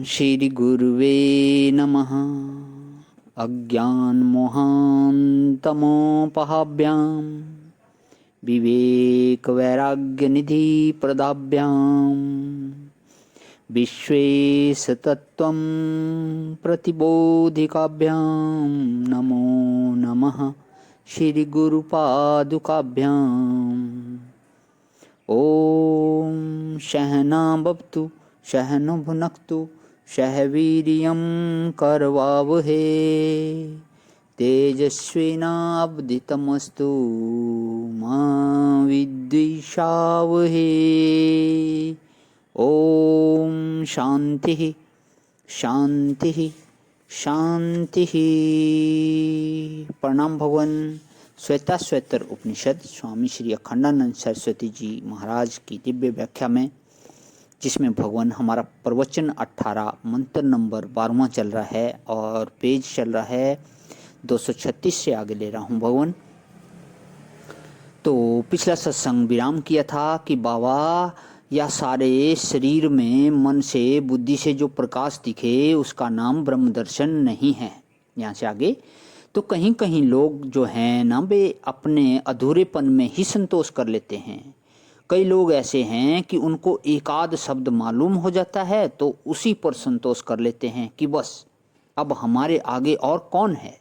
श्री गुरुवे नमः। अज्ञानमोहान्तमोपहाभ्यां विवेकवैराग्यनिधिप्रदाभ्यां विश्वेशतत्त्वं प्रतिबोधिकाभ्यां नमो नमः श्रीगुरुपादुकाभ्याम्। ॐ सहना भवतु सहनो भुनक्तु सह वीर्यं करवावहे तेजस्विनावधीतमस्तु मा विद्विषावहे। ॐ शान्तिः शान्तिः शान्तिः। प्रणाम भगवान। श्वेताश्वेतर उपनिषद स्वामी श्री अखंडानंद सरस्वती जी महाराज की दिव्य व्याख्या में, जिसमें भगवान हमारा प्रवचन 18 मंत्र नंबर 12वां चल रहा है और पेज चल रहा है 236 से आगे ले रहा हूँ भगवान। तो पिछला सत्संग विराम किया था कि बाबा या सारे शरीर में मन से बुद्धि से जो प्रकाश दिखे उसका नाम ब्रह्म दर्शन नहीं है। यहाँ से आगे तो कहीं कहीं लोग जो हैं ना वे अपने अधूरेपन में ही संतोष कर लेते हैं। कई लोग ऐसे हैं कि उनको एकाध शब्द मालूम हो जाता है तो उसी पर संतोष कर लेते हैं कि बस अब हमारे आगे और कौन है।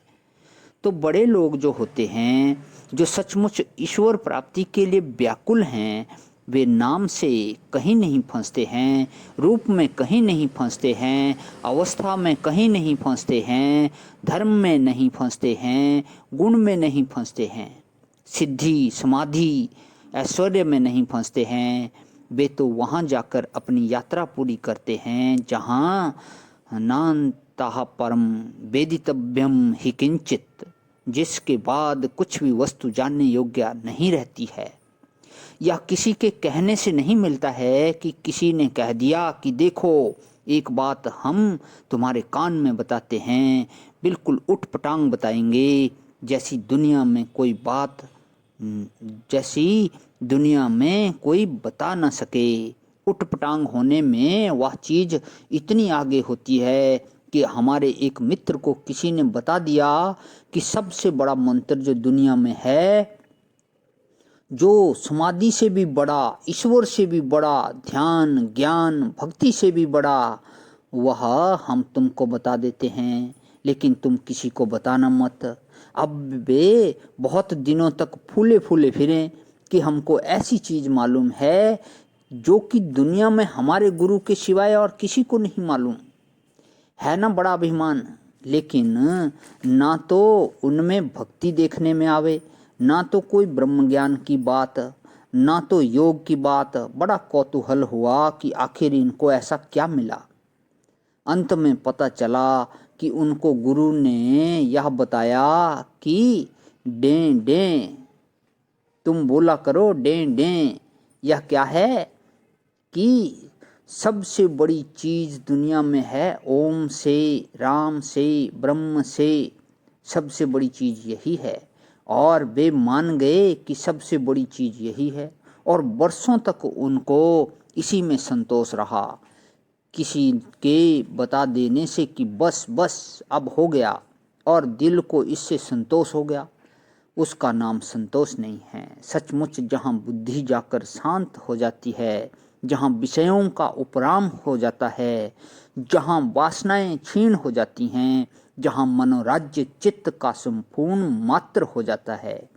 तो बड़े लोग जो होते हैं, जो सचमुच ईश्वर प्राप्ति के लिए व्याकुल हैं, वे नाम से कहीं नहीं फंसते हैं, रूप में कहीं नहीं फंसते हैं, अवस्था में कहीं नहीं फंसते हैं, धर्म में नहीं फंसते हैं, गुण में नहीं फंसते हैं, सिद्धि समाधि ऐश्वर्य में नहीं फंसते हैं। वे तो वहाँ जाकर अपनी यात्रा पूरी करते हैं जहाँ नान्ताः परम वेदितव्यम हि किंचित, जिसके बाद कुछ भी वस्तु जानने योग्य नहीं रहती है। या किसी के कहने से नहीं मिलता है कि किसी ने कह दिया कि देखो एक बात हम तुम्हारे कान में बताते हैं, बिल्कुल उठपटांग बताएंगे, जैसी दुनिया में कोई बता ना सके। उठपटांग होने में वह चीज़ इतनी आगे होती है कि हमारे एक मित्र को किसी ने बता दिया कि सबसे बड़ा मंत्र जो दुनिया में है, जो समाधि से भी बड़ा, ईश्वर से भी बड़ा, ध्यान ज्ञान भक्ति से भी बड़ा, वह हम तुमको बता देते हैं, लेकिन तुम किसी को बताना मत। अब वे बहुत दिनों तक फूले फूले फिरें कि हमको ऐसी चीज़ मालूम है जो कि दुनिया में हमारे गुरु के सिवाय और किसी को नहीं मालूम है। ना बड़ा अभिमान। लेकिन ना तो उनमें भक्ति देखने में आवे, ना तो कोई ब्रह्म ज्ञान की बात, ना तो योग की बात। बड़ा कौतूहल हुआ कि आखिर इनको ऐसा क्या मिला। अंत में पता चला कि उनको गुरु ने यह बताया कि डें डें तुम बोला करो, डें डें। यह क्या है कि सबसे बड़ी चीज़ दुनिया में है ओम से, राम से, ब्रह्म से, सबसे बड़ी चीज़ यही है। और वे मान गए कि सबसे बड़ी चीज़ यही है और वर्षों तक उनको इसी में संतोष रहा, किसी के बता देने से कि बस बस अब हो गया और दिल को इससे संतोष हो गया। उसका नाम संतोष नहीं है। सचमुच जहाँ बुद्धि जाकर शांत हो जाती है, जहाँ विषयों का उपराम हो जाता है, जहाँ वासनाएं क्षीण हो जाती हैं, जहाँ मनोराज्य चित्त का संपूर्ण मात्र हो जाता है,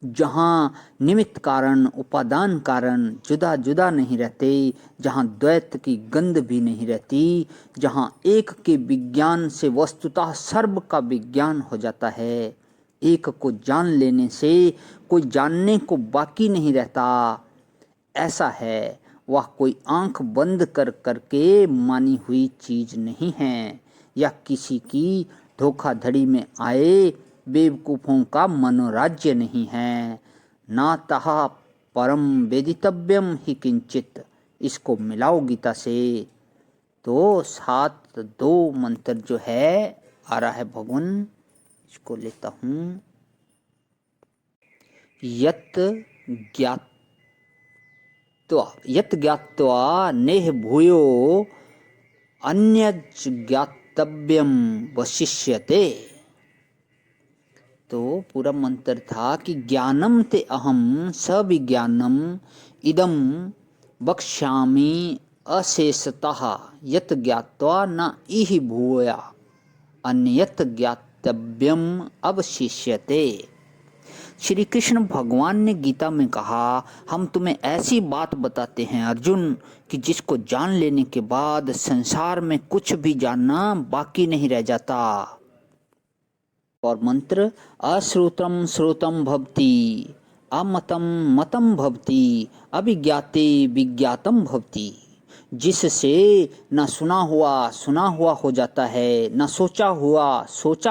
जहाँ निमित्त कारण उपादान कारण जुदा जुदा नहीं रहते, जहाँ द्वैत की गंध भी नहीं रहती, जहाँ एक के विज्ञान से वस्तुतः सर्व का विज्ञान हो जाता है। एक को जान लेने से कोई जानने को बाकी नहीं रहता। ऐसा है, वह कोई आंख बंद कर करके मानी हुई चीज नहीं है, या किसी की धोखाधड़ी में आए बेवकूफ़ों का मनोराज्य नहीं है। नातः परम वेदितव्यम ही किंचित। इसको मिलाओ गीता से तो 7-2 मंत्र जो है आ रहा है भगवान। इसको लेता हूँ। यत ज्ञात्वा नेह भूयो अन्यज् ज्ञातव्यम वशिष्यते। तो पूरा मंत्र था कि ज्ञानम ते अहम सविज्ञानम इदम वक्ष्यामि अशेषतः यत ज्ञात्वा न इहि भूया अन्यत ज्ञातव्यम अवशिष्यते। श्री कृष्ण भगवान ने गीता में कहा, हम तुम्हें ऐसी बात बताते हैं अर्जुन कि जिसको जान लेने के बाद संसार में कुछ भी जानना बाकी नहीं रह जाता। और मंत्र, अश्रुतम श्रुतम भवति, अमतम मतम भवति, अभिज्ञाते विज्ञातम भवति। जिससे न सुना हुआ हो जाता है, न सोचा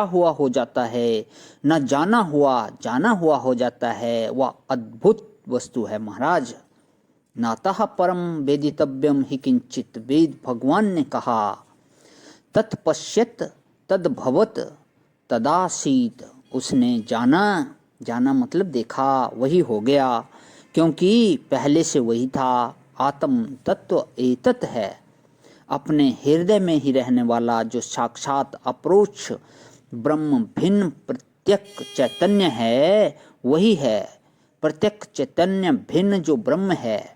हुआ हो जाता है, न जाना हुआ हो जाता है। वह अद्भुत वस्तु है महाराज। नातः परम वेदितव्यम ही किंचित। वेद भगवान ने कहा, तत्पश्यत तद्भवत तदासीत। उसने जाना मतलब देखा, वही हो गया, क्योंकि पहले से वही था। आत्म तत्व एतत है, अपने हृदय में ही रहने वाला जो साक्षात अप्रोक्ष ब्रह्म भिन्न प्रत्यक्ष चैतन्य है, वही है। प्रत्यक्ष चैतन्य भिन्न जो ब्रह्म है,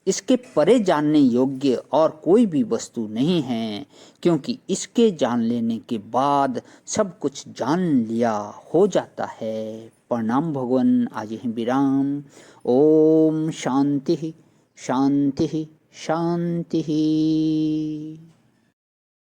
इसके परे जानने योग्य और कोई भी वस्तु नहीं है, क्योंकि इसके जान लेने के बाद सब कुछ जान लिया हो जाता है। प्रणाम भगवान। आज ही विराम। ओम शांति शांति शांति।